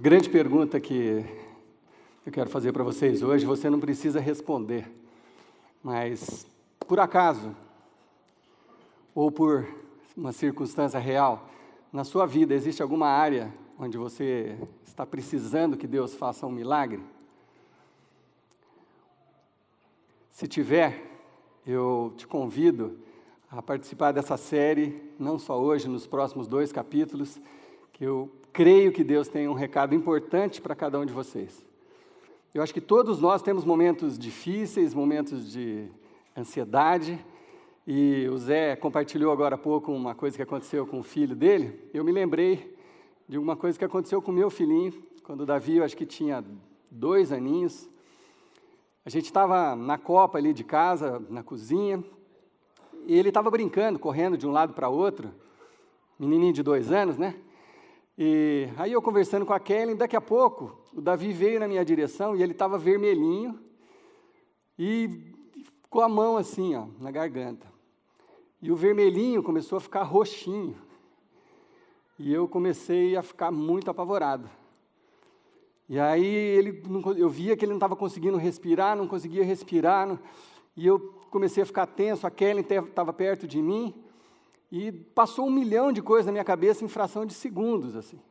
grande pergunta que eu quero fazer para vocês hoje, você não precisa responder, mas por acaso, ou por uma circunstância real, na sua vida existe alguma área onde você está precisando que Deus faça um milagre? Se tiver, eu te convido a participar dessa série, não só hoje, nos próximos 2 capítulos, que eu creio que Deus tem um recado importante para cada um de vocês. Eu acho que todos nós temos momentos difíceis, momentos de ansiedade, e o Zé compartilhou agora há pouco uma coisa que aconteceu com o filho dele. Eu me lembrei de uma coisa que aconteceu com o meu filhinho, quando o Davi, eu acho que tinha 2 aninhos. A gente estava na copa ali de casa, na cozinha, e ele estava brincando, correndo de um lado para outro, menininho de 2 anos, né? E aí eu conversando com a Kelly, daqui a pouco, o Davi veio na minha direção e ele estava vermelhinho e ficou a mão assim, ó, na garganta. E o vermelhinho começou a ficar roxinho. E eu comecei a ficar muito apavorado. E aí eu via que ele não estava conseguindo respirar, não conseguia respirar, e eu comecei a ficar tenso, a Kelly estava perto de mim, e passou 1 milhão de coisas na minha cabeça em fração de segundos, assim. O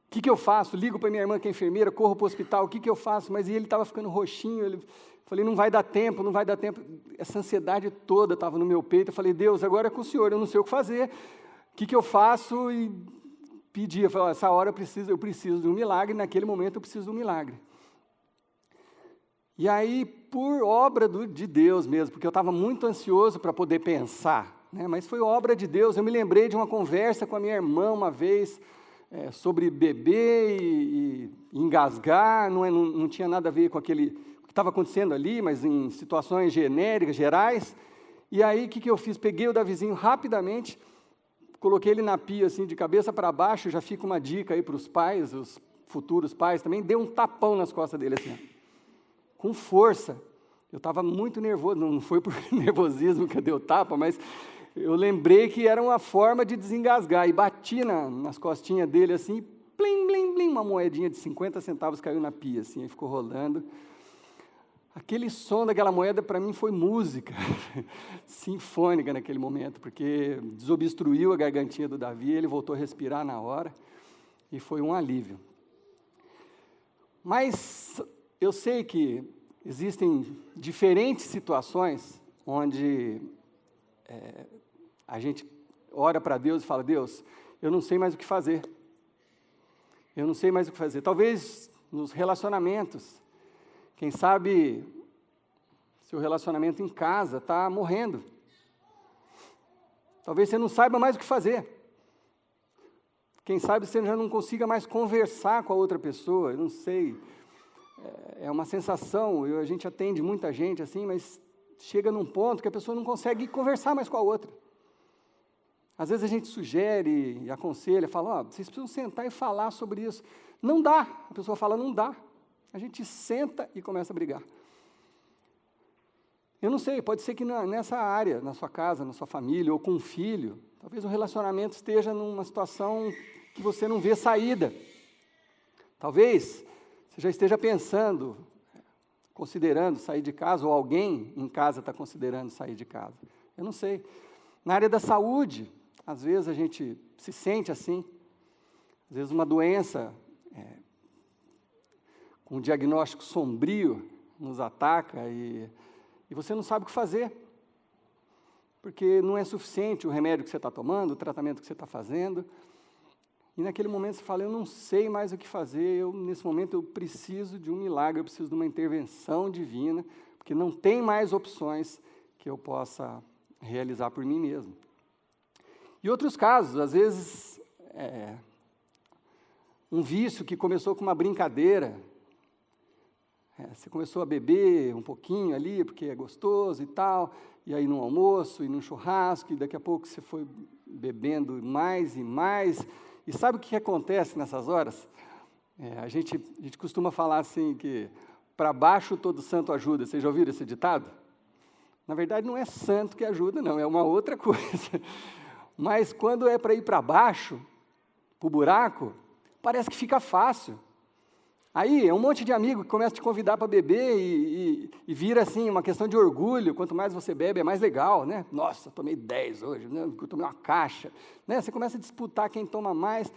que eu faço? Ligo para minha irmã que é enfermeira, corro para o hospital, o que eu faço? Mas ele estava ficando roxinho, falei, não vai dar tempo, não vai dar tempo. Essa ansiedade toda estava no meu peito, eu falei, Deus, agora é com o Senhor, eu não sei o que fazer, o que eu faço? E pedi, eu falei, essa hora eu preciso de um milagre, naquele momento eu preciso de um milagre. E aí, por obra de Deus mesmo, porque eu estava muito ansioso para poder pensar, né? Mas foi obra de Deus. Eu me lembrei de uma conversa com a minha irmã uma vez, sobre beber e engasgar, não tinha nada a ver com aquele que estava acontecendo ali, mas em situações genéricas, gerais. E aí, o que eu fiz? Peguei o Davizinho rapidamente, coloquei ele na pia, assim, de cabeça para baixo, já fica uma dica aí para os pais, os futuros pais também, dei um tapão nas costas dele, assim, com força. Eu estava muito nervoso, não foi por nervosismo que eu dei o tapa, mas eu lembrei que era uma forma de desengasgar, e bati nas costinhas dele, assim, plim, plim, plim, uma moedinha de 50 centavos caiu na pia, assim, e ficou rolando. Aquele som daquela moeda, para mim, foi música sinfônica naquele momento, porque desobstruiu a gargantinha do Davi, ele voltou a respirar na hora, e foi um alívio. Mas eu sei que existem diferentes situações onde a gente ora para Deus e fala, Deus, eu não sei mais o que fazer. Eu não sei mais o que fazer. Talvez nos relacionamentos, quem sabe seu relacionamento em casa está morrendo. Talvez você não saiba mais o que fazer. Quem sabe você já não consiga mais conversar com a outra pessoa, eu não sei. É uma sensação, a gente atende muita gente assim, mas chega num ponto que a pessoa não consegue conversar mais com a outra. Às vezes a gente sugere e aconselha, fala, vocês precisam sentar e falar sobre isso. Não dá, a pessoa fala, não dá. A gente senta e começa a brigar. Eu não sei, pode ser que nessa área, na sua casa, na sua família, ou com um filho, talvez o relacionamento esteja numa situação que você não vê saída. Talvez você já esteja pensando, considerando sair de casa, ou alguém em casa está considerando sair de casa. Eu não sei. Na área da saúde, às vezes a gente se sente assim, às vezes uma doença com um diagnóstico sombrio nos ataca e você não sabe o que fazer, porque não é suficiente o remédio que você está tomando, o tratamento que você está fazendo, e naquele momento você fala, eu não sei mais o que fazer, nesse momento eu preciso de um milagre, eu preciso de uma intervenção divina, porque não tem mais opções que eu possa realizar por mim mesmo. E outros casos, às vezes, um vício que começou com uma brincadeira, você começou a beber um pouquinho ali, porque é gostoso e tal, e aí no almoço, e no churrasco, e daqui a pouco você foi bebendo mais e mais, e sabe o que acontece nessas horas? A gente costuma falar assim, que para baixo todo santo ajuda, vocês já ouviram esse ditado? Na verdade não é santo que ajuda não, é uma outra coisa, mas quando é para ir para baixo, para o buraco, parece que fica fácil. Aí é um monte de amigo que começa a te convidar para beber e vira assim uma questão de orgulho. Quanto mais você bebe, é mais legal, né? Nossa, tomei 10 hoje, né? Eu tomei uma caixa. Né? Você começa a disputar quem toma mais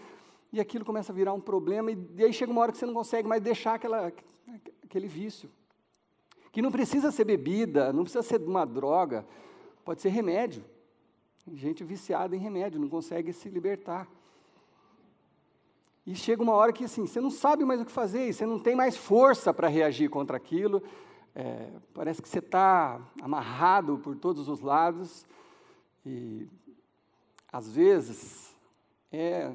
e aquilo começa a virar um problema. E aí chega uma hora que você não consegue mais deixar aquele vício. Que não precisa ser bebida, não precisa ser uma droga, pode ser remédio. Gente viciada em remédio, não consegue se libertar. E chega uma hora que assim, você não sabe mais o que fazer, e você não tem mais força para reagir contra aquilo, parece que você está amarrado por todos os lados, e às vezes é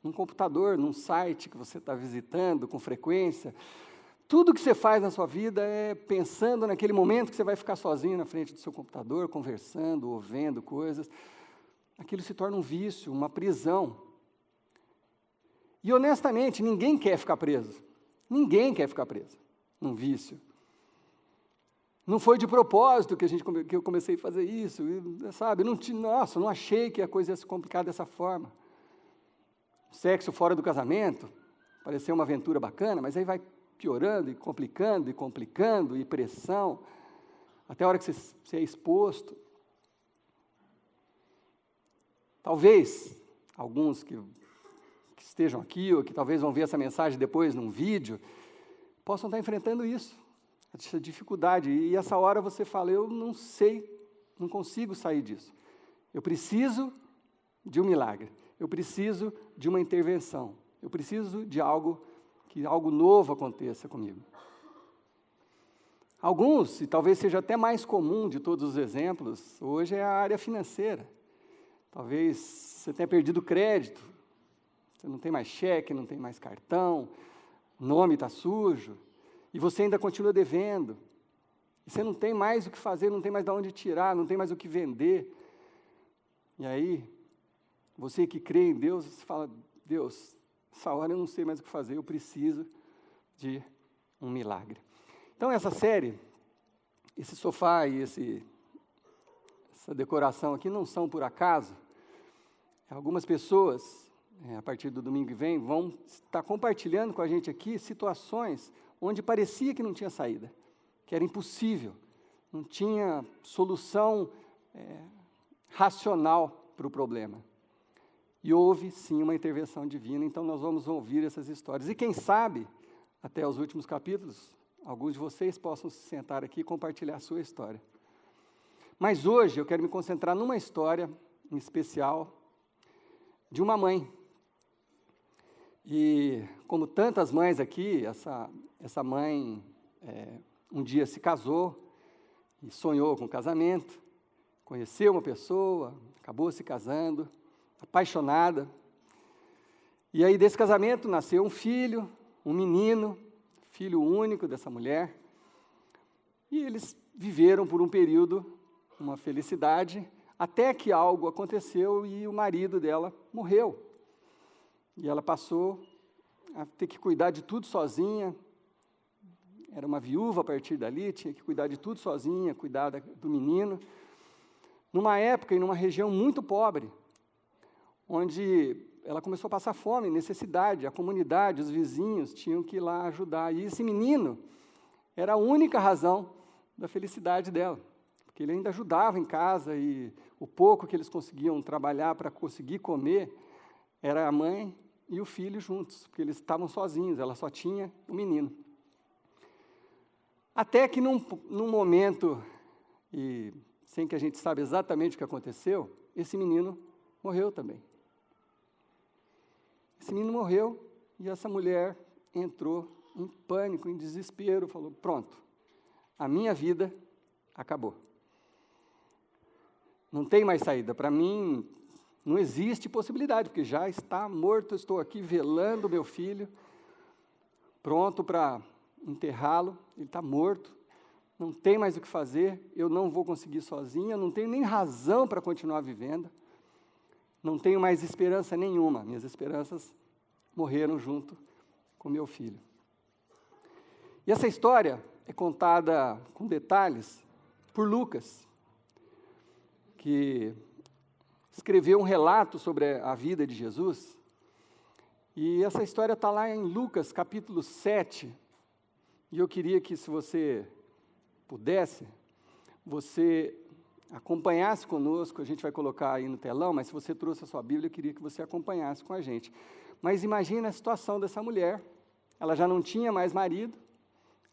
num computador, num site que você está visitando com frequência, tudo que você faz na sua vida é pensando naquele momento que você vai ficar sozinho na frente do seu computador, conversando, ou vendo coisas, aquilo se torna um vício, uma prisão. E, honestamente, ninguém quer ficar preso. Ninguém quer ficar preso num vício. Não foi de propósito que eu comecei a fazer isso, sabe? Não achei que a coisa ia se complicar dessa forma. Sexo fora do casamento, pareceu uma aventura bacana, mas aí vai piorando e complicando, e pressão, até a hora que você é exposto. Talvez, alguns que estejam aqui, ou que talvez vão ver essa mensagem depois num vídeo, possam estar enfrentando isso, essa dificuldade, e essa hora você fala, eu não sei, não consigo sair disso, eu preciso de um milagre, eu preciso de uma intervenção, eu preciso de que algo novo aconteça comigo. Alguns, e talvez seja até mais comum de todos os exemplos, hoje é a área financeira, talvez você tenha perdido crédito, você não tem mais cheque, não tem mais cartão, o nome está sujo, e você ainda continua devendo, e você não tem mais o que fazer, não tem mais de onde tirar, não tem mais o que vender. E aí, você que crê em Deus, você fala, Deus, essa hora eu não sei mais o que fazer, eu preciso de um milagre. Então essa série, esse sofá e essa decoração aqui não são por acaso. Algumas pessoas, a partir do domingo que vem, vão estar compartilhando com a gente aqui situações onde parecia que não tinha saída, que era impossível, não tinha solução racional para o problema. E houve, sim, uma intervenção divina, então nós vamos ouvir essas histórias. E quem sabe, até os últimos capítulos, alguns de vocês possam se sentar aqui e compartilhar a sua história. Mas hoje eu quero me concentrar numa história em especial de uma mãe. E como tantas mães aqui, essa mãe um dia se casou e sonhou com casamento, conheceu uma pessoa, acabou se casando, apaixonada. E aí desse casamento nasceu um filho, um menino, filho único dessa mulher. E eles viveram por um período uma felicidade, até que algo aconteceu e o marido dela morreu. E ela passou a ter que cuidar de tudo sozinha, era uma viúva a partir dali, tinha que cuidar de tudo sozinha, cuidar do menino, numa época e numa região muito pobre, onde ela começou a passar fome, necessidade, a comunidade, os vizinhos tinham que ir lá ajudar, e esse menino era a única razão da felicidade dela, porque ele ainda ajudava em casa, e o pouco que eles conseguiam trabalhar para conseguir comer, era a mãe e o filho juntos, porque eles estavam sozinhos, ela só tinha o menino. Até que num momento, e sem que a gente saiba exatamente o que aconteceu, esse menino morreu também. Esse menino morreu e essa mulher entrou em pânico, em desespero, falou, pronto, a minha vida acabou. Não tem mais saída, para mim não existe possibilidade, porque já está morto, estou aqui velando meu filho, pronto para enterrá-lo, ele está morto, não tem mais o que fazer, eu não vou conseguir sozinha, não tenho nem razão para continuar vivendo, não tenho mais esperança nenhuma, minhas esperanças morreram junto com meu filho. E essa história é contada com detalhes por Lucas, que escreveu um relato sobre a vida de Jesus, E essa história está lá em Lucas, capítulo 7, e eu queria que, se você pudesse, você acompanhasse conosco. A gente vai colocar aí no telão, mas se você trouxe a sua Bíblia, eu queria que você acompanhasse com a gente. Mas imagina a situação dessa mulher. Ela já não tinha mais marido,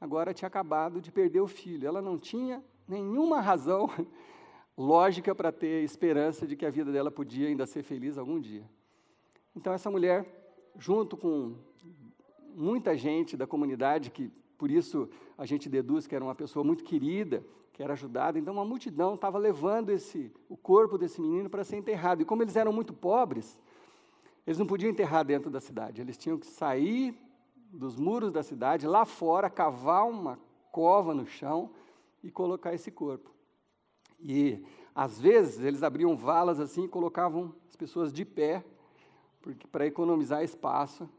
agora tinha acabado de perder o filho. Ela não tinha nenhuma razão lógica para ter esperança de que a vida dela podia ainda ser feliz algum dia. Então essa mulher, junto com muita gente da comunidade, que por isso a gente deduz que era uma pessoa muito querida, que era ajudada, então uma multidão estava levando o corpo desse menino para ser enterrado. E como eles eram muito pobres, eles não podiam enterrar dentro da cidade, eles tinham que sair dos muros da cidade, lá fora, cavar uma cova no chão e colocar esse corpo. E, às vezes, eles abriam valas assim e colocavam as pessoas de pé, para economizar espaço,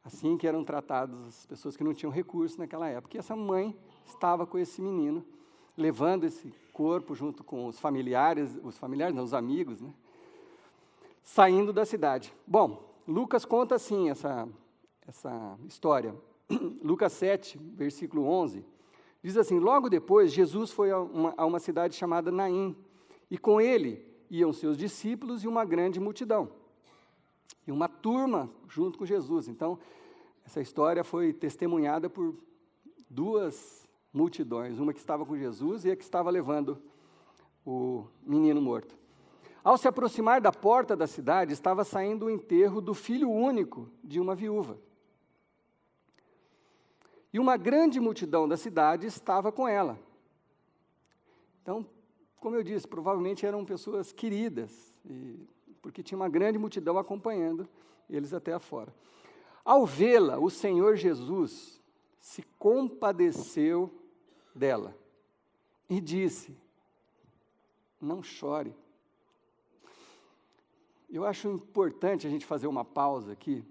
assim que eram tratadas as pessoas que não tinham recursos naquela época. E essa mãe estava com esse menino, levando esse corpo junto com os amigos, né, saindo da cidade. Bom, Lucas conta assim essa história. Lucas 7, versículo 11, diz assim: logo depois, Jesus foi a uma cidade chamada Naim, e com ele iam seus discípulos e uma grande multidão, e uma turma junto com Jesus. Então, essa história foi testemunhada por duas multidões, uma que estava com Jesus e a que estava levando o menino morto. Ao se aproximar da porta da cidade, estava saindo o enterro do filho único de uma viúva. E uma grande multidão da cidade estava com ela. Então, como eu disse, provavelmente eram pessoas queridas, porque tinha uma grande multidão acompanhando eles até afora. Ao vê-la, o Senhor Jesus se compadeceu dela e disse: não chore. Eu acho importante a gente fazer uma pausa aqui,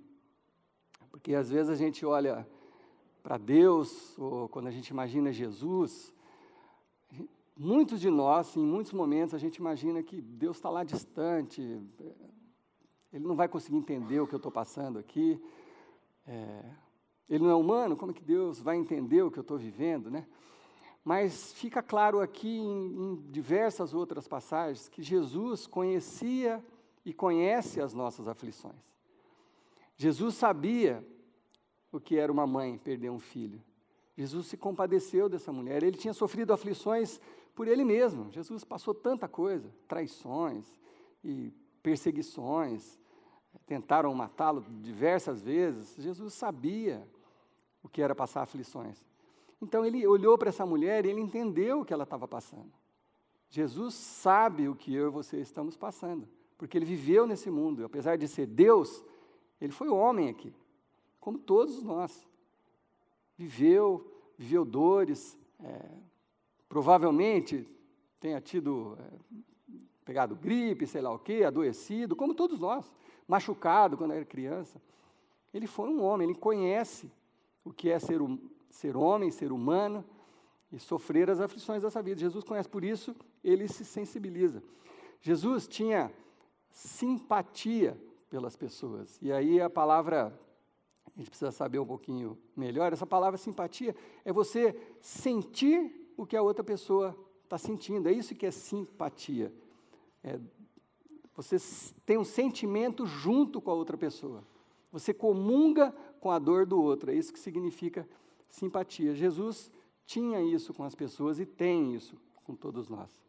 porque às vezes a gente olha para Deus, ou quando a gente imagina Jesus, muitos de nós, em muitos momentos, a gente imagina que Deus está lá distante, Ele não vai conseguir entender o que eu estou passando aqui, Ele não é humano, como é que Deus vai entender o que eu estou vivendo, né? Mas fica claro aqui em diversas outras passagens que Jesus conhecia e conhece as nossas aflições. Jesus sabia o que era uma mãe perder um filho. Jesus se compadeceu dessa mulher. Ele tinha sofrido aflições por ele mesmo. Jesus passou tanta coisa, traições e perseguições, tentaram matá-lo diversas vezes. Jesus sabia o que era passar aflições. Então ele olhou para essa mulher e ele entendeu o que ela estava passando. Jesus sabe o que eu e você estamos passando, porque ele viveu nesse mundo. Apesar de ser Deus, ele foi homem aqui, como todos nós. Viveu dores, provavelmente tenha pegado gripe, sei lá o quê, adoecido, como todos nós, machucado quando era criança. Ele foi um homem, ele conhece o que é ser homem, ser humano, e sofrer as aflições dessa vida. Jesus conhece, por isso ele se sensibiliza. Jesus tinha simpatia pelas pessoas, e aí a palavra, a gente precisa saber um pouquinho melhor, essa palavra simpatia é você sentir o que a outra pessoa está sentindo, é isso que é simpatia. Você tem um sentimento junto com a outra pessoa, você comunga com a dor do outro, é isso que significa simpatia. Jesus tinha isso com as pessoas e tem isso com todos nós.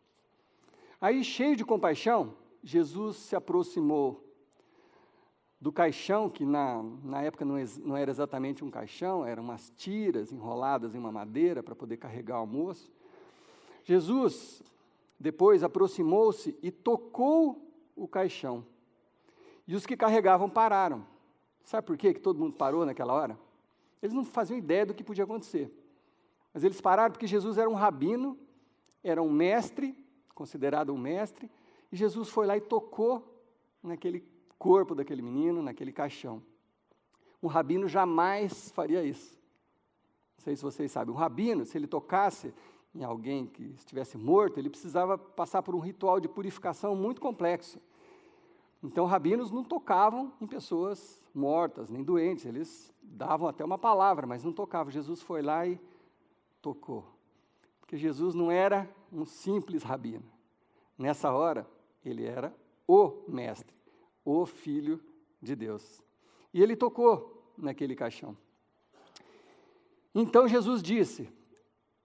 Aí, cheio de compaixão, Jesus se aproximou do caixão, que na época não era exatamente um caixão, eram umas tiras enroladas em uma madeira para poder carregar o moço. Jesus, depois, aproximou-se e tocou o caixão. E os que carregavam pararam. Sabe por quê que todo mundo parou naquela hora? Eles não faziam ideia do que podia acontecer. Mas eles pararam porque Jesus era um rabino, era um mestre, considerado um mestre, e Jesus foi lá e tocou naquele corpo daquele menino, naquele caixão. Um rabino jamais faria isso. Não sei se vocês sabem. Um rabino, se ele tocasse em alguém que estivesse morto, ele precisava passar por um ritual de purificação muito complexo. Então, rabinos não tocavam em pessoas mortas, nem doentes, eles davam até uma palavra, mas não tocavam. Jesus foi lá e tocou. Porque Jesus não era um simples rabino. Nessa hora, ele era o mestre, o Filho de Deus. E ele tocou naquele caixão. Então Jesus disse: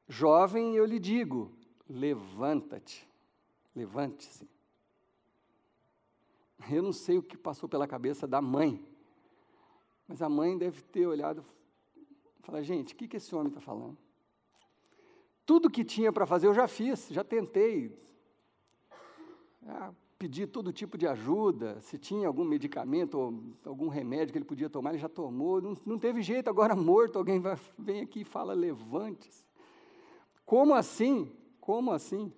jovem, eu lhe digo, levanta-te, levante-se. Eu não sei o que passou pela cabeça da mãe, mas a mãe deve ter olhado e falado: gente, o que esse homem está falando? Tudo que tinha para fazer eu já fiz, já tentei. Pedi todo tipo de ajuda, se tinha algum medicamento ou algum remédio que ele podia tomar, ele já tomou, não teve jeito, agora morto, alguém vem aqui e fala: levante-se. Como assim? Como assim?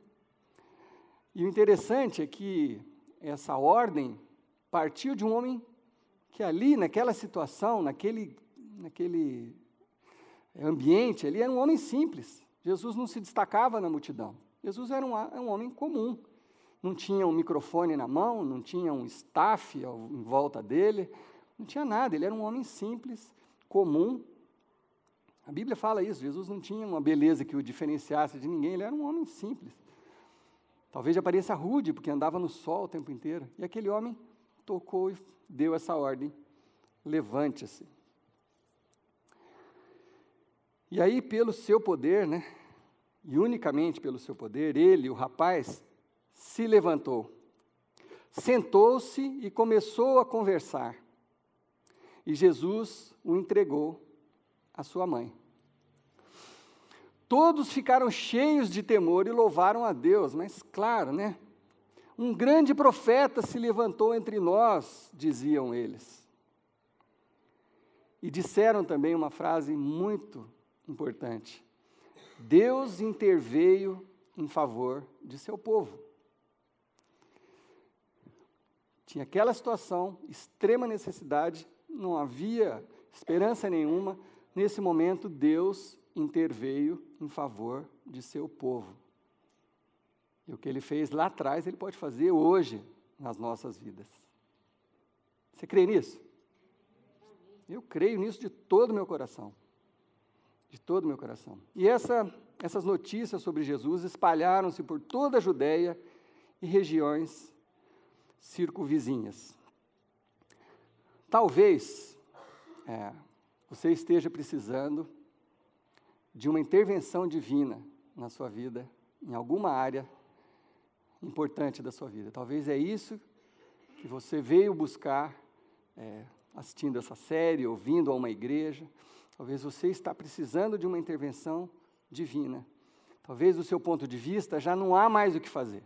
E o interessante é que essa ordem partiu de um homem que ali, naquela situação, naquele ambiente, ele era um homem simples. Jesus não se destacava na multidão. Jesus era um homem comum. Não tinha um microfone na mão, não tinha um staff em volta dele, não tinha nada, ele era um homem simples, comum. A Bíblia fala isso, Jesus não tinha uma beleza que o diferenciasse de ninguém, ele era um homem simples. Talvez de aparência rude, porque andava no sol o tempo inteiro. E aquele homem tocou e deu essa ordem: levante-se. E aí, pelo seu poder, e unicamente pelo seu poder, ele, o rapaz, se levantou, sentou-se e começou a conversar. E Jesus o entregou à sua mãe. Todos ficaram cheios de temor e louvaram a Deus, mas claro, um grande profeta se levantou entre nós, diziam eles. E disseram também uma frase muito importante: Deus interveio em favor de seu povo. Tinha aquela situação, extrema necessidade, não havia esperança nenhuma. Nesse momento, Deus interveio em favor de seu povo. E o que ele fez lá atrás, ele pode fazer hoje nas nossas vidas. Você crê nisso? Eu creio nisso de todo o meu coração. De todo o meu coração. E essas notícias sobre Jesus espalharam-se por toda a Judéia e regiões circunvizinhas. Talvez você esteja precisando de uma intervenção divina na sua vida, em alguma área importante da sua vida. Talvez é isso que você veio buscar assistindo essa série, ouvindo a uma igreja. Talvez você está precisando de uma intervenção divina. Talvez do seu ponto de vista já não há mais o que fazer.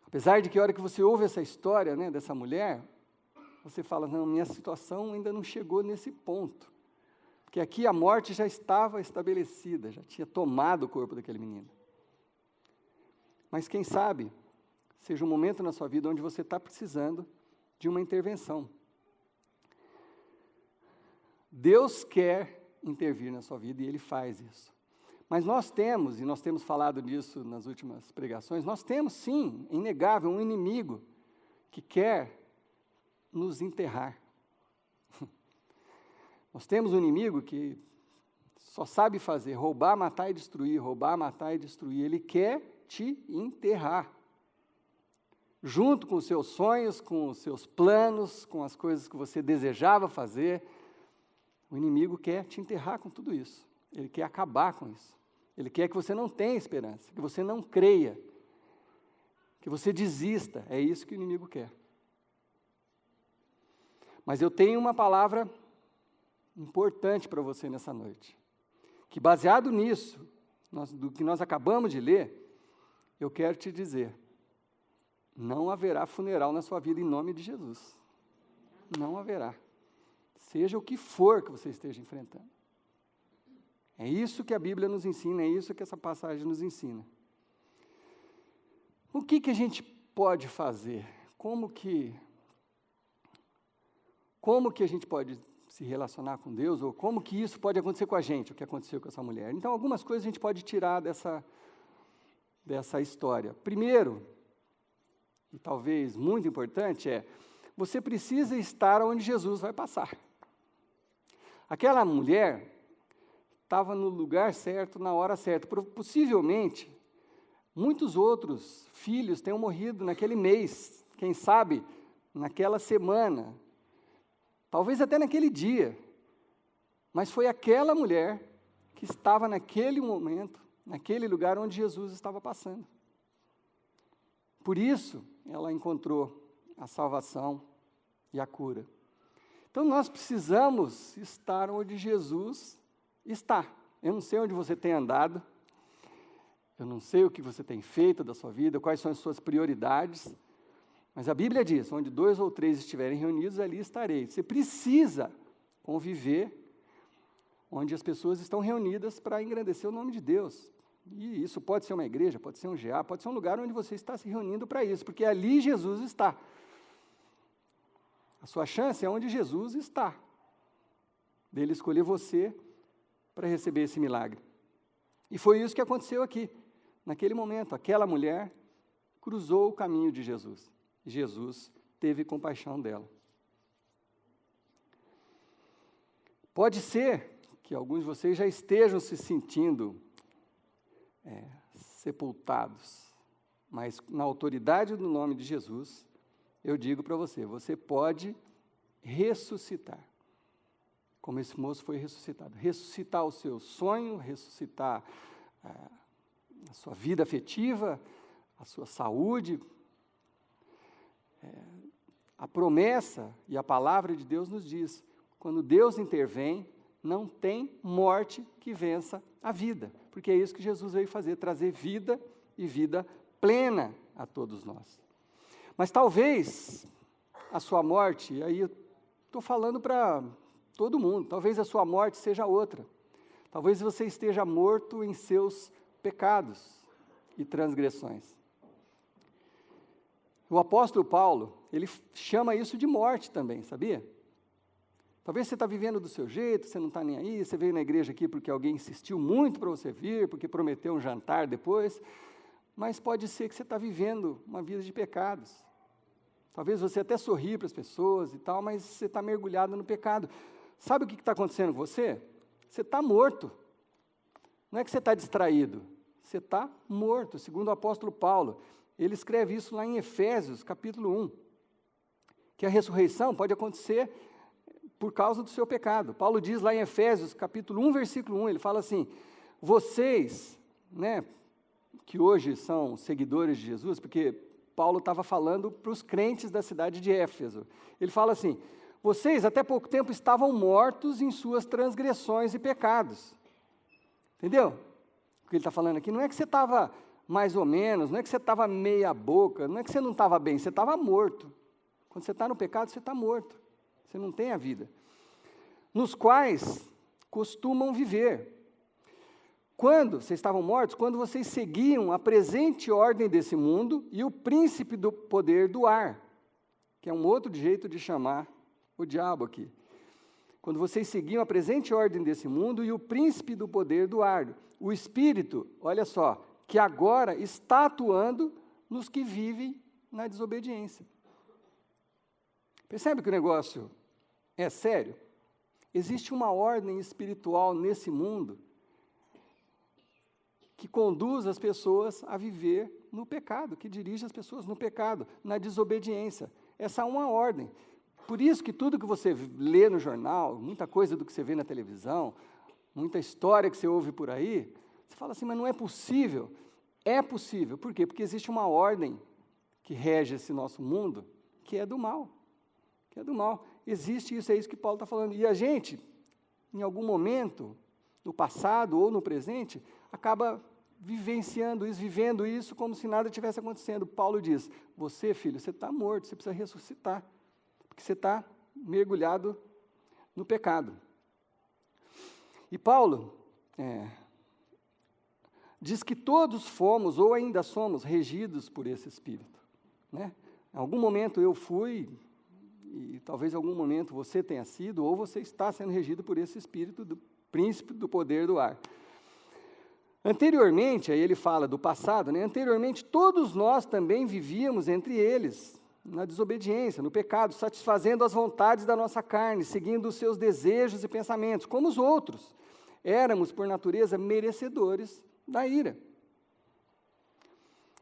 Apesar de que a hora que você ouve essa história, dessa mulher, você fala: não, minha situação ainda não chegou nesse ponto. Porque aqui a morte já estava estabelecida, já tinha tomado o corpo daquele menino. Mas quem sabe, seja um momento na sua vida onde você está precisando de uma intervenção. Deus quer intervir na sua vida e Ele faz isso. Mas nós temos falado disso nas últimas pregações, nós temos sim, inegável, um inimigo que quer nos enterrar. Nós temos um inimigo que só sabe fazer roubar, matar e destruir, roubar, matar e destruir. Ele quer te enterrar. Junto com os seus sonhos, com os seus planos, com as coisas que você desejava fazer, o inimigo quer te enterrar com tudo isso. Ele quer acabar com isso. Ele quer que você não tenha esperança, que você não creia, que você desista. É isso que o inimigo quer. Mas eu tenho uma palavra importante para você nessa noite, que baseado nisso, do que nós acabamos de ler, eu quero te dizer: não haverá funeral na sua vida em nome de Jesus. Não haverá. Seja o que for que você esteja enfrentando. É isso que a Bíblia nos ensina, é isso que essa passagem nos ensina. O que a gente pode fazer? Como que a gente pode se relacionar com Deus, ou como que isso pode acontecer com a gente, o que aconteceu com essa mulher? Então, algumas coisas a gente pode tirar dessa história. Primeiro, e talvez muito importante, é: você precisa estar onde Jesus vai passar. Aquela mulher estava no lugar certo, na hora certa. Possivelmente, muitos outros filhos tenham morrido naquele mês, quem sabe, naquela semana, talvez até naquele dia. Mas foi aquela mulher que estava naquele momento, naquele lugar onde Jesus estava passando. Por isso, ela encontrou a salvação e a cura. Então, nós precisamos estar onde Jesus está. Eu não sei onde você tem andado, eu não sei o que você tem feito da sua vida, quais são as suas prioridades, mas a Bíblia diz: onde 2 ou 3 estiverem reunidos, ali estarei. Você precisa conviver onde as pessoas estão reunidas para engrandecer o nome de Deus. E isso pode ser uma igreja, pode ser um GA, pode ser um lugar onde você está se reunindo para isso, porque ali Jesus está. A sua chance é onde Jesus está, dele escolher você para receber esse milagre. E foi isso que aconteceu aqui. Naquele momento, aquela mulher cruzou o caminho de Jesus. Jesus teve compaixão dela. Pode ser que alguns de vocês já estejam se sentindo sepultados, mas na autoridade do nome de Jesus, eu digo para você: você pode ressuscitar, como esse moço foi ressuscitado. Ressuscitar o seu sonho, ressuscitar a sua vida afetiva, a sua saúde. A promessa e a palavra de Deus nos diz: quando Deus intervém, não tem morte que vença a vida, porque é isso que Jesus veio fazer, trazer vida e vida plena a todos nós. Mas talvez a sua morte, e aí eu estou falando para todo mundo, talvez a sua morte seja outra. Talvez você esteja morto em seus pecados e transgressões. O apóstolo Paulo, ele chama isso de morte também, sabia? Talvez você está vivendo do seu jeito, você não está nem aí, você veio na igreja aqui porque alguém insistiu muito para você vir, porque prometeu um jantar depois, mas pode ser que você está vivendo uma vida de pecados. Talvez você até sorri para as pessoas e tal, mas você está mergulhado no pecado. Sabe o que está acontecendo com você? Você está morto. Não é que você está distraído, você está morto. Segundo o apóstolo Paulo, ele escreve isso lá em Efésios, capítulo 1, que a ressurreição pode acontecer por causa do seu pecado. Paulo diz lá em Efésios, capítulo 1, versículo 1, ele fala assim: vocês, que hoje são seguidores de Jesus, porque Paulo estava falando para os crentes da cidade de Éfeso. Ele fala assim: vocês até pouco tempo estavam mortos em suas transgressões e pecados. Entendeu? O que ele está falando aqui não é que você estava mais ou menos, não é que você estava meia boca, não é que você não estava bem, você estava morto. Quando você está no pecado, você está morto. Você não tem a vida. Nos quais costumam viver. Quando vocês estavam mortos, quando vocês seguiam a presente ordem desse mundo e o príncipe do poder do ar, que é um outro jeito de chamar o diabo aqui. Quando vocês seguiam a presente ordem desse mundo e o príncipe do poder do ar, o espírito, olha só, que agora está atuando nos que vivem na desobediência. Percebe que o negócio é sério? Existe uma ordem espiritual nesse mundo que conduz as pessoas a viver no pecado, que dirige as pessoas no pecado, na desobediência. Essa é uma ordem. Por isso que tudo que você lê no jornal, muita coisa do que você vê na televisão, muita história que você ouve por aí, você fala assim: mas não é possível. É possível. Por quê? Porque existe uma ordem que rege esse nosso mundo, que é do mal. Que é do mal. Existe isso, é isso que Paulo está falando. E a gente, em algum momento, no passado ou no presente, acaba vivenciando isso, vivendo isso como se nada tivesse acontecendo. Paulo diz: você, filho, você está morto, você precisa ressuscitar, porque você está mergulhado no pecado. E Paulo diz que todos fomos, ou ainda somos, regidos por esse Espírito. Em algum momento eu fui, e talvez em algum momento você tenha sido, ou você está sendo regido por esse Espírito do príncipe do poder do ar. Anteriormente, aí ele fala do passado, né? Anteriormente todos nós também vivíamos entre eles, na desobediência, no pecado, satisfazendo as vontades da nossa carne, seguindo os seus desejos e pensamentos, como os outros. Éramos, por natureza, merecedores da ira.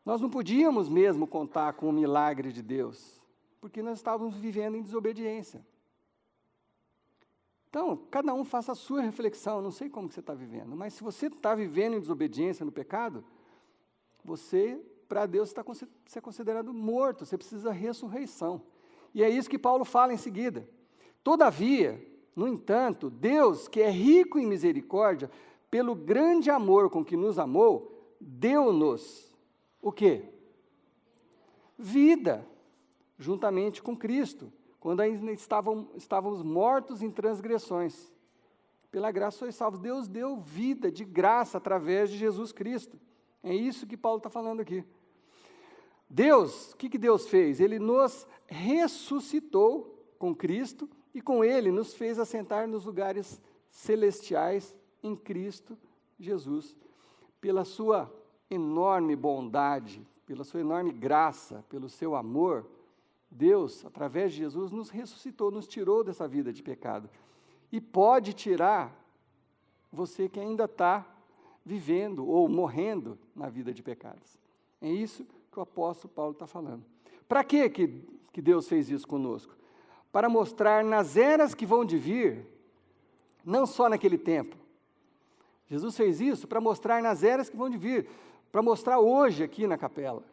Nós não podíamos mesmo contar com o milagre de Deus, porque nós estávamos vivendo em desobediência. Então, cada um faça a sua reflexão, eu não sei como que você está vivendo, mas se você está vivendo em desobediência, no pecado, você, para Deus, está você é considerado morto, você precisa da ressurreição. E é isso que Paulo fala em seguida. Todavia, no entanto, Deus, que é rico em misericórdia, pelo grande amor com que nos amou, deu-nos o quê? Vida, juntamente com Cristo, quando ainda estávamos mortos em transgressões. Pela graça sois salvos. Deus deu vida de graça através de Jesus Cristo. É isso que Paulo está falando aqui. Deus, o que Deus fez? Ele nos ressuscitou com Cristo e com Ele nos fez assentar nos lugares celestiais em Cristo Jesus. Pela sua enorme bondade, pela sua enorme graça, pelo seu amor, Deus, através de Jesus, nos ressuscitou, nos tirou dessa vida de pecado. E pode tirar você que ainda está vivendo ou morrendo na vida de pecados. É isso que o apóstolo Paulo está falando. Para que Deus fez isso conosco? Para mostrar nas eras que vão de vir, não só naquele tempo. Jesus fez isso para mostrar nas eras que vão de vir, para mostrar hoje aqui na capela.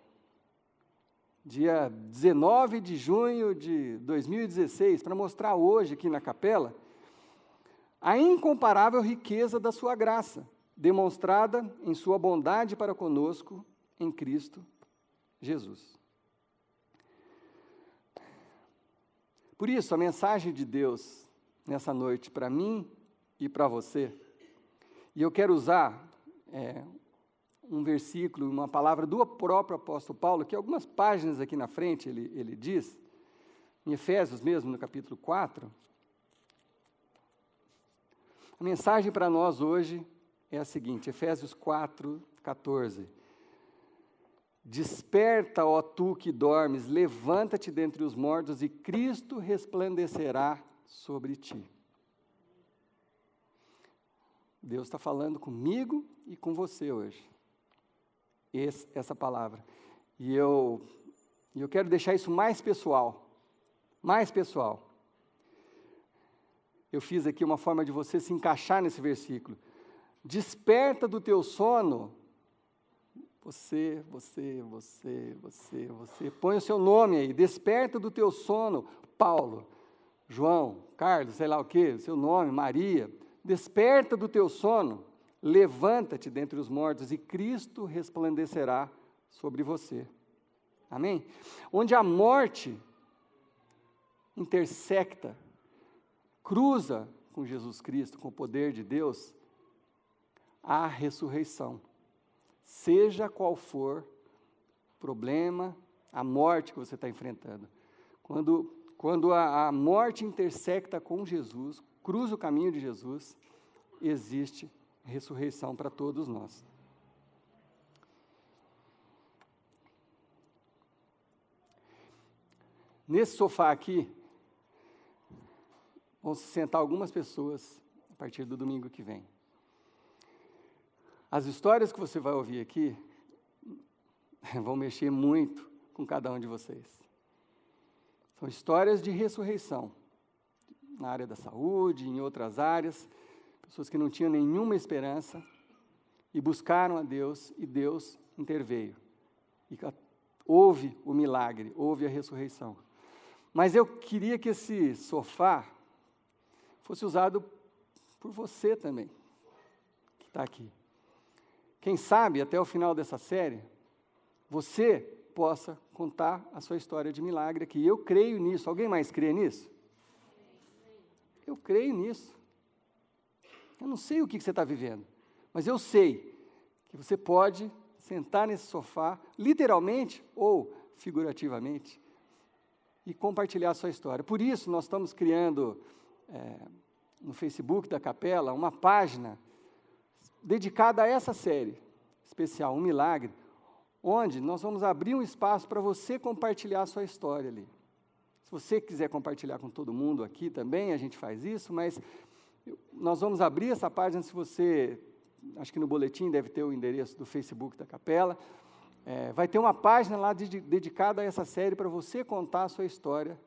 Dia 19 de junho de 2016, para mostrar hoje aqui na capela, a incomparável riqueza da sua graça, demonstrada em sua bondade para conosco em Cristo Jesus. Por isso, a mensagem de Deus nessa noite para mim e para você, e eu quero usar um versículo, uma palavra do próprio apóstolo Paulo, que algumas páginas aqui na frente ele diz, em Efésios mesmo, no capítulo 4, a mensagem para nós hoje é a seguinte, Efésios 4, 14. Desperta, ó tu que dormes, levanta-te dentre os mortos e Cristo resplandecerá sobre ti. Deus está falando comigo e com você hoje. Essa palavra. E eu quero deixar isso mais pessoal. Mais pessoal. Eu fiz aqui uma forma de você se encaixar nesse versículo. Desperta do teu sono. Você. Põe o seu nome aí. Desperta do teu sono. Paulo, João, Carlos, sei lá o quê, seu nome, Maria. Desperta do teu sono. Levanta-te dentre os mortos e Cristo resplandecerá sobre você. Amém? Onde a morte intersecta, cruza com Jesus Cristo, com o poder de Deus, há ressurreição. Seja qual for o problema, a morte que você está enfrentando. Quando a morte intersecta com Jesus, cruza o caminho de Jesus, existe ressurreição para todos nós. Nesse sofá aqui, vão se sentar algumas pessoas a partir do domingo que vem. As histórias que você vai ouvir aqui vão mexer muito com cada um de vocês. São histórias de ressurreição, na área da saúde, em outras áreas, pessoas que não tinham nenhuma esperança e buscaram a Deus e Deus interveio. E houve o milagre, houve a ressurreição. Mas eu queria que esse sofá fosse usado por você também, que está aqui. Quem sabe, até o final dessa série, você possa contar a sua história de milagre aqui. Eu creio nisso. Alguém mais crê nisso? Eu creio nisso. Eu não sei o que você está vivendo, mas eu sei que você pode sentar nesse sofá, literalmente ou figurativamente, e compartilhar a sua história. Por isso, nós estamos criando no Facebook da Capela uma página dedicada a essa série especial, Um Milagre, onde nós vamos abrir um espaço para você compartilhar a sua história ali. Se você quiser compartilhar com todo mundo aqui também, a gente faz isso, mas nós vamos abrir essa página. Se você, acho que no boletim deve ter o endereço do Facebook da Capela, vai ter uma página lá dedicada a essa série para você contar a sua história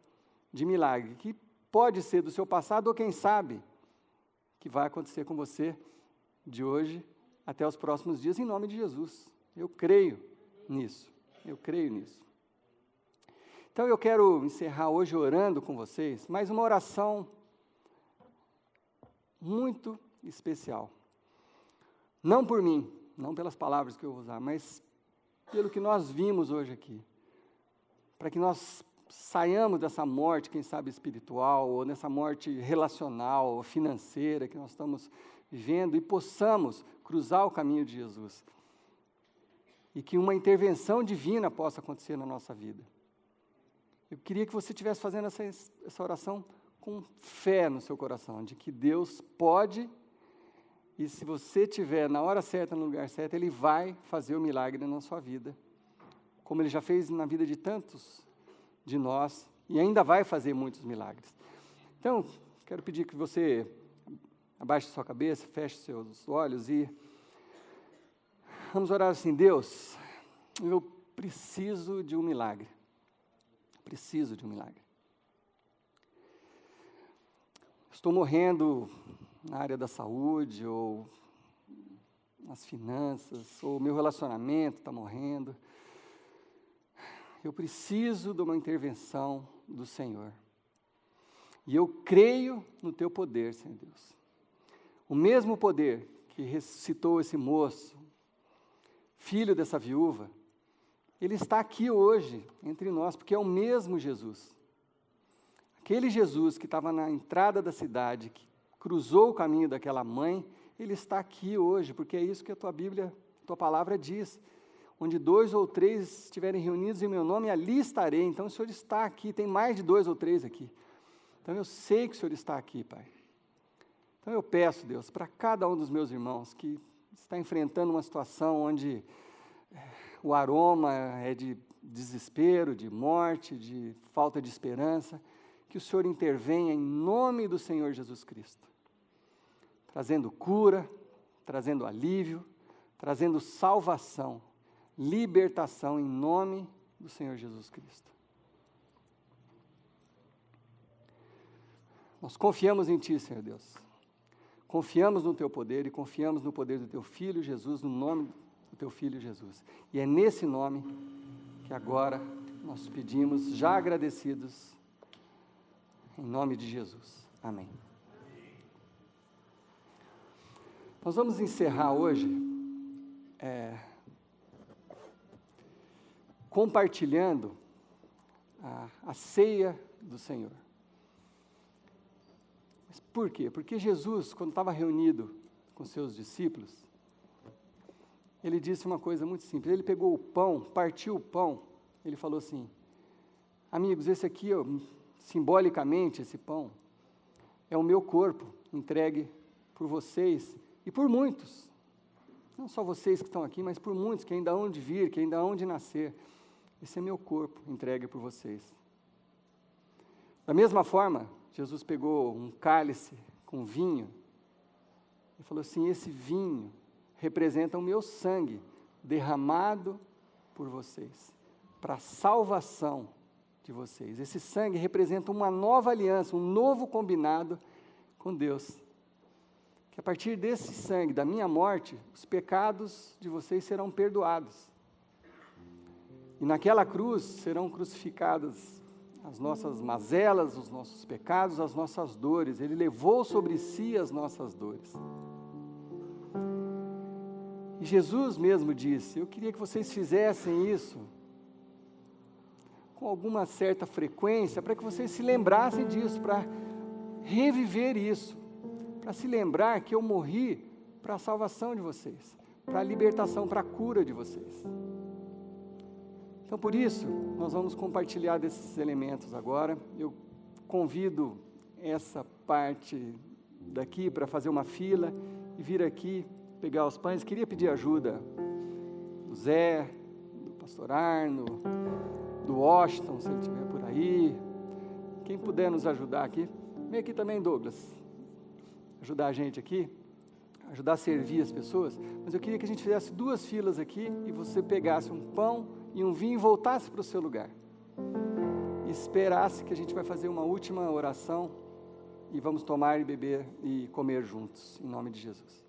de milagre, que pode ser do seu passado ou quem sabe que vai acontecer com você de hoje até os próximos dias, em nome de Jesus. Eu creio nisso, eu creio nisso. Então eu quero encerrar hoje orando com vocês, mais uma oração muito especial. Não por mim, não pelas palavras que eu vou usar, mas pelo que nós vimos hoje aqui. Para que nós saiamos dessa morte, quem sabe espiritual, ou nessa morte relacional, ou financeira que nós estamos vivendo, e possamos cruzar o caminho de Jesus. E que uma intervenção divina possa acontecer na nossa vida. Eu queria que você estivesse fazendo essa oração com fé no seu coração, de que Deus pode, e se você estiver na hora certa, no lugar certo, Ele vai fazer o milagre na sua vida, como Ele já fez na vida de tantos de nós, e ainda vai fazer muitos milagres. Então, quero pedir que você abaixe sua cabeça, feche seus olhos e vamos orar assim: Deus, eu preciso de um milagre. Preciso de um milagre. Estou morrendo na área da saúde, ou nas finanças, ou meu relacionamento está morrendo. Eu preciso de uma intervenção do Senhor. E eu creio no Teu poder, Senhor Deus. O mesmo poder que ressuscitou esse moço, filho dessa viúva, Ele está aqui hoje entre nós, porque é o mesmo Jesus. Aquele Jesus que estava na entrada da cidade, que cruzou o caminho daquela mãe, Ele está aqui hoje, porque é isso que a Tua Bíblia, a Tua palavra diz. Onde 2 ou 3 estiverem reunidos em meu nome, ali estarei. Então o Senhor está aqui, tem mais de 2 ou 3 aqui. Então eu sei que o Senhor está aqui, Pai. Então eu peço, Deus, para cada um dos meus irmãos que está enfrentando uma situação onde o aroma é de desespero, de morte, de falta de esperança, que o Senhor intervenha em nome do Senhor Jesus Cristo, trazendo cura, trazendo alívio, trazendo salvação, libertação em nome do Senhor Jesus Cristo. Nós confiamos em Ti, Senhor Deus. Confiamos no Teu poder e confiamos no poder do Teu Filho Jesus, no nome do Teu Filho Jesus. E é nesse nome que agora nós pedimos, já agradecidos, em nome de Jesus. Amém. Nós vamos encerrar hoje compartilhando a ceia do Senhor. Mas por quê? Porque Jesus, quando estava reunido com seus discípulos, Ele disse uma coisa muito simples. Ele pegou o pão, partiu o pão, Ele falou assim: amigos, esse aqui, simbolicamente, esse pão, é o meu corpo entregue por vocês e por muitos. Não só vocês que estão aqui, mas por muitos que ainda hão de vir, que ainda hão de nascer. Esse é meu corpo entregue por vocês. Da mesma forma, Jesus pegou um cálice com vinho e falou assim: esse vinho representa o meu sangue derramado por vocês, para a salvação de vocês. Esse sangue representa uma nova aliança, um novo combinado com Deus. Que a partir desse sangue, da minha morte, os pecados de vocês serão perdoados. E naquela cruz serão crucificadas as nossas mazelas, os nossos pecados, as nossas dores. Ele levou sobre si as nossas dores. E Jesus mesmo disse: eu queria que vocês fizessem isso com alguma certa frequência, para que vocês se lembrassem disso, para reviver isso, para se lembrar que eu morri para a salvação de vocês, para a libertação, para a cura de vocês. Então, por isso, nós vamos compartilhar desses elementos agora. Eu convido essa parte daqui para fazer uma fila e vir aqui pegar os pães, queria pedir ajuda do Zé, do pastor Arno, do Washington, se ele estiver por aí. Quem puder nos ajudar aqui. Vem aqui também, Douglas, ajudar a gente aqui, ajudar a servir as pessoas. Mas eu queria que a gente fizesse 2 filas aqui e você pegasse um pão e um vinho e voltasse para o seu lugar. E esperasse que a gente vai fazer uma última oração e vamos tomar e beber e comer juntos, em nome de Jesus.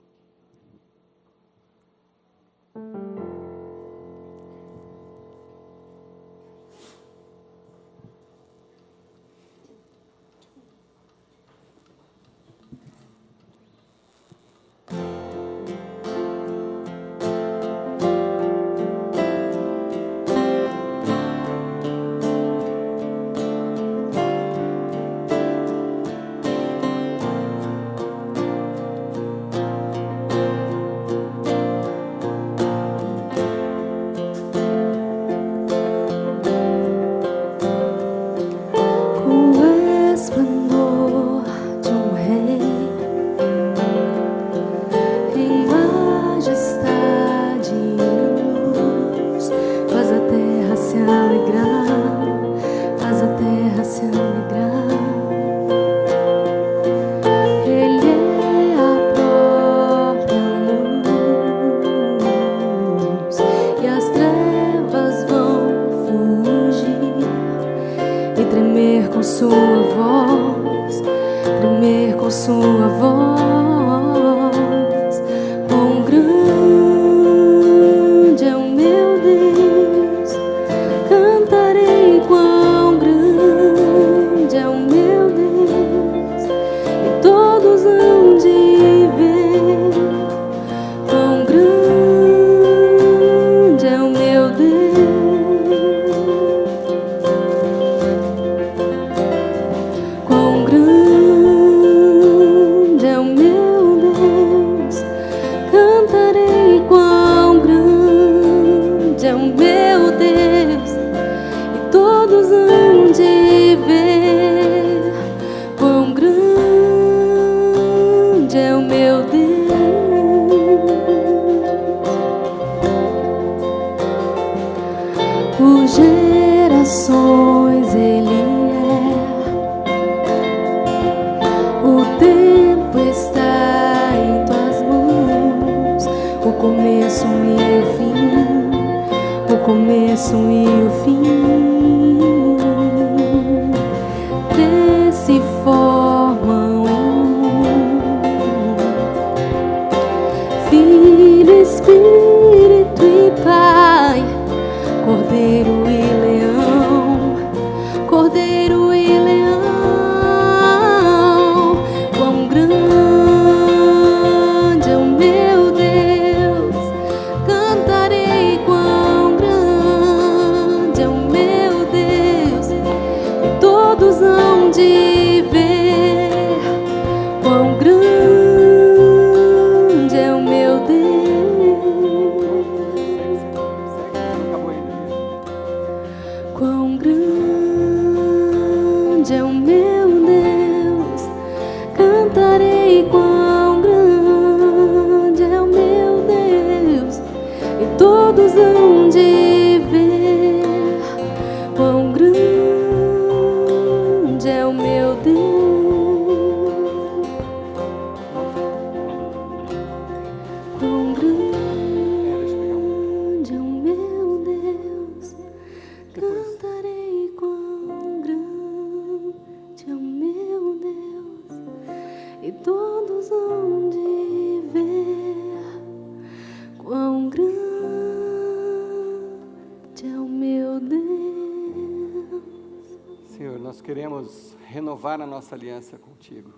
Queremos renovar a nossa aliança contigo,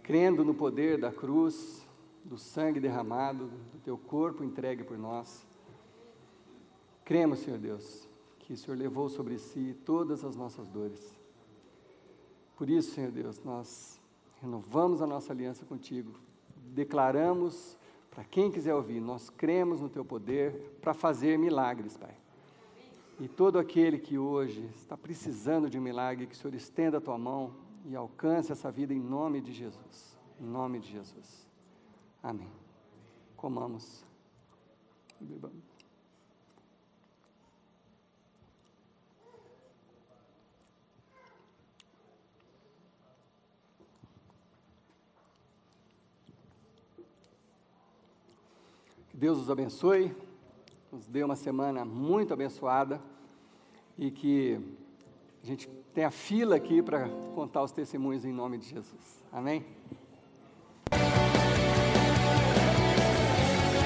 crendo no poder da cruz, do sangue derramado, do teu corpo entregue por nós. Cremos, Senhor Deus, que o Senhor levou sobre si todas as nossas dores. Por isso, Senhor Deus, nós renovamos a nossa aliança contigo, declaramos para quem quiser ouvir, nós cremos no teu poder para fazer milagres, Pai. E todo aquele que hoje está precisando de um milagre, que o Senhor estenda a tua mão e alcance essa vida em nome de Jesus. Em nome de Jesus. Amém. Comamos e bebamos. Que Deus os abençoe, nos dê uma semana muito abençoada e que a gente tenha fila aqui para contar os testemunhos em nome de Jesus. Amém?